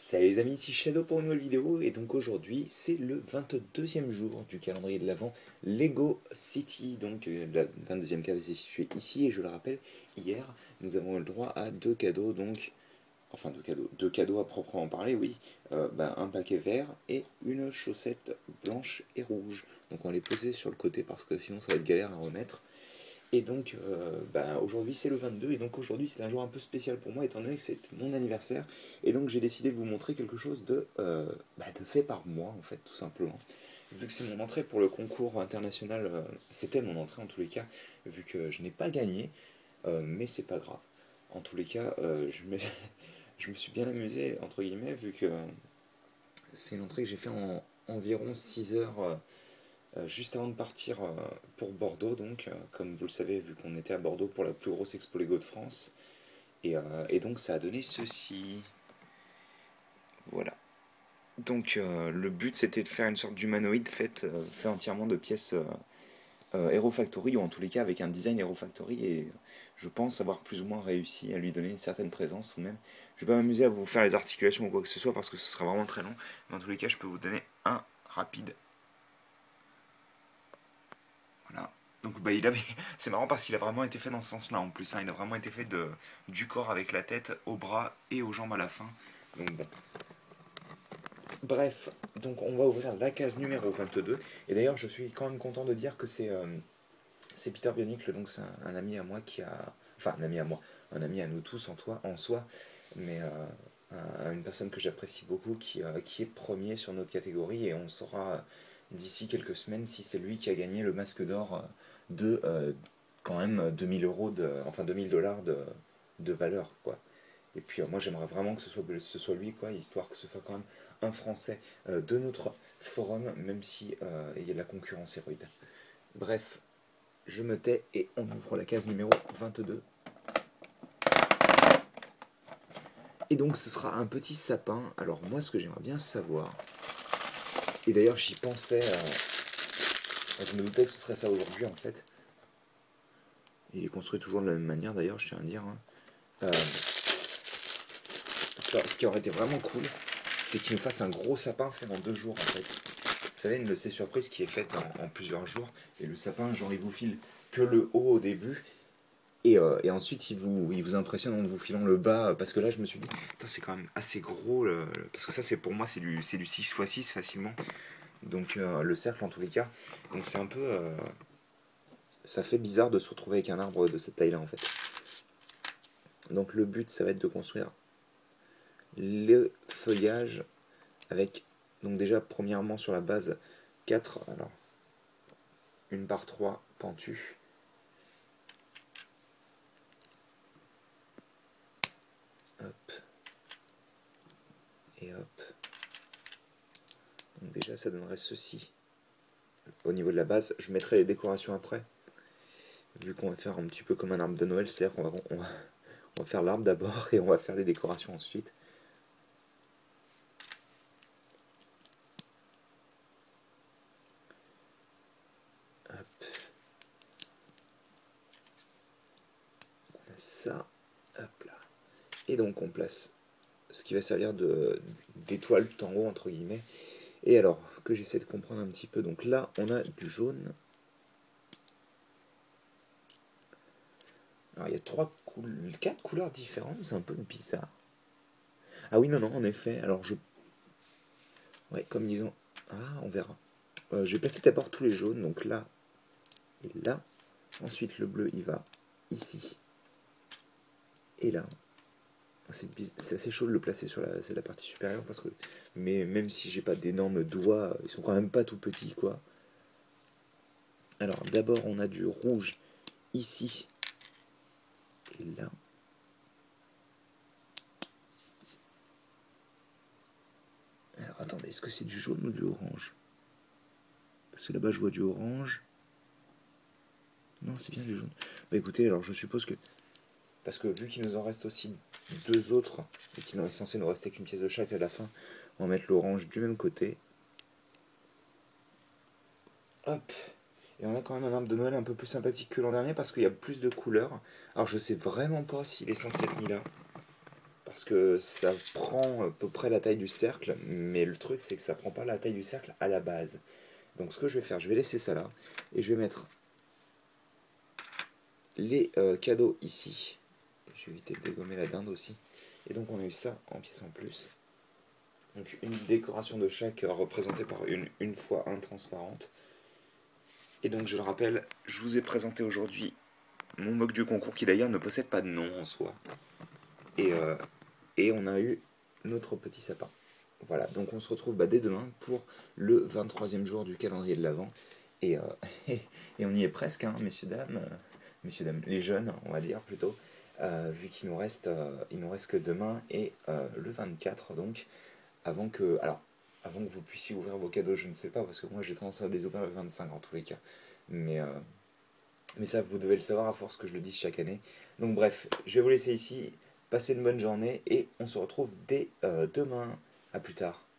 Salut les amis, ici Shadow pour une nouvelle vidéo et donc aujourd'hui c'est le 22e jour du calendrier de l'Avent Lego City, donc la 22e cave est située ici et je le rappelle, hier nous avons eu le droit à deux cadeaux, donc enfin deux cadeaux à proprement parler, oui, un paquet vert et une chaussette blanche et rouge, donc on va les poser sur le côté parce que sinon ça va être galère à remettre. Et donc aujourd'hui c'est le 22 et donc aujourd'hui c'est un jour un peu spécial pour moi étant donné que c'est mon anniversaire et donc j'ai décidé de vous montrer quelque chose de fait par moi en fait tout simplement. Vu que c'est mon entrée pour le concours international, c'était mon entrée en tous les cas, vu que je n'ai pas gagné, mais c'est pas grave. En tous les cas, je me suis bien amusé entre guillemets vu que c'est une entrée que j'ai fait en environ 6 heures juste avant de partir pour Bordeaux, donc, comme vous le savez, vu qu'on était à Bordeaux pour la plus grosse expo Lego de France. Et donc ça a donné ceci. Voilà. Donc le but c'était de faire une sorte d'humanoïde fait entièrement de pièces Hero Factory, ou en tous les cas avec un design Hero Factory, et je pense avoir plus ou moins réussi à lui donner une certaine présence ou même. Je vais pas m'amuser à vous faire les articulations ou quoi que ce soit parce que ce sera vraiment très long, mais en tous les cas je peux vous donner un rapide. Voilà. Donc c'est marrant parce qu'il a vraiment été fait dans ce sens-là en plus, hein. Il a vraiment été fait du corps avec la tête, aux bras et aux jambes à la fin. Donc bon. Bref, donc on va ouvrir la case numéro 22. Et d'ailleurs, je suis quand même content de dire que c'est Peter Bionicle, donc c'est un ami à moi qui a. Enfin, un ami à moi, un ami à nous tous en soi, mais une personne que j'apprécie beaucoup qui est premier sur notre catégorie et on saura d'ici quelques semaines si c'est lui qui a gagné le masque d'or de quand même 2000 € enfin 2000 $ de valeur, quoi. Et puis moi j'aimerais vraiment que ce soit lui, quoi, histoire que ce soit quand même un Français de notre forum, même si la concurrence est rude. Bref, je me tais et on ouvre la case numéro 22. Et donc ce sera un petit sapin. Alors moi ce que j'aimerais bien savoir, et d'ailleurs j'y pensais, je me doutais que ce serait ça aujourd'hui en fait. Il est construit toujours de la même manière d'ailleurs, je tiens à dire, hein. Ce qui aurait été vraiment cool, c'est qu'il nous fasse un gros sapin fait en 2 jours en fait. Vous savez, une de ces surprises qui est faite en plusieurs jours, et le sapin, genre il vous file que le haut au début, et ensuite il vous impressionne en vous filant le bas, parce que là je me suis dit, c'est quand même assez gros, parce que ça c'est pour moi c'est du 6x6 facilement, donc le cercle en tous les cas, donc c'est un peu, ça fait bizarre de se retrouver avec un arbre de cette taille là en fait. Donc le but ça va être de construire le feuillage avec, donc déjà premièrement sur la base 4, alors une par 3 pentues. Hop. Et hop. Donc déjà ça donnerait ceci. Au niveau de la base, je mettrai les décorations après. Vu qu'on va faire un petit peu comme un arbre de Noël, c'est-à-dire on va faire l'arbre d'abord et on va faire les décorations ensuite. Hop. On a ça. Hop là. Et donc on place ce qui va servir d'étoile tout en haut entre guillemets. Et alors que j'essaie de comprendre un petit peu, donc là on a du jaune. Alors il y a 4 couleurs différentes, c'est un peu bizarre. Ah oui, non, non, en effet, alors ouais, comme ils ont... Ah, on verra. Je vais passer d'abord tous les jaunes, donc là et là. Ensuite le bleu il va ici et là. C'est assez chaud de le placer sur la partie supérieure parce que, mais même si j'ai pas d'énormes doigts, ils sont quand même pas tout petits, quoi. Alors d'abord on a du rouge ici et là. Alors attendez, est-ce que c'est du jaune ou du orange? Parce que là-bas je vois du orange. Non, c'est bien du jaune. Bah écoutez, alors je suppose que, parce que vu qu'il nous en reste aussi deux autres et qu'il est censé nous rester qu'une pièce de chaque à la fin, on va mettre l'orange du même côté. Hop. Et on a quand même un arbre de Noël un peu plus sympathique que l'an dernier parce qu'il y a plus de couleurs. Alors je sais vraiment pas s'il est censé être mis là. parce que ça prend à peu près la taille du cercle, mais le truc c'est que ça prend pas la taille du cercle à la base. Donc ce que je vais faire, je vais laisser ça là, et je vais mettre les cadeaux ici. Je vais éviter de dégommer la dinde aussi. Et donc on a eu ça en pièce en plus. Donc une décoration de chaque représentée par une fois un transparente. Et donc je le rappelle, je vous ai présenté aujourd'hui mon mock du concours qui d'ailleurs ne possède pas de nom en soi. Et, euh, et on a eu notre petit sapin. Voilà, donc on se retrouve dès demain pour le 23e jour du calendrier de l'Avent. Et, et on y est presque, hein, messieurs, dames, les jeunes, on va dire plutôt, vu il nous reste que demain et le 24, donc, avant que vous puissiez ouvrir vos cadeaux, je ne sais pas, parce que moi j'ai tendance à les ouvrir le 25 en tous les cas. Mais, euh, mais ça, vous devez le savoir à force que je le dise chaque année. Donc bref, je vais vous laisser ici, passez une bonne journée et on se retrouve dès demain. A plus tard.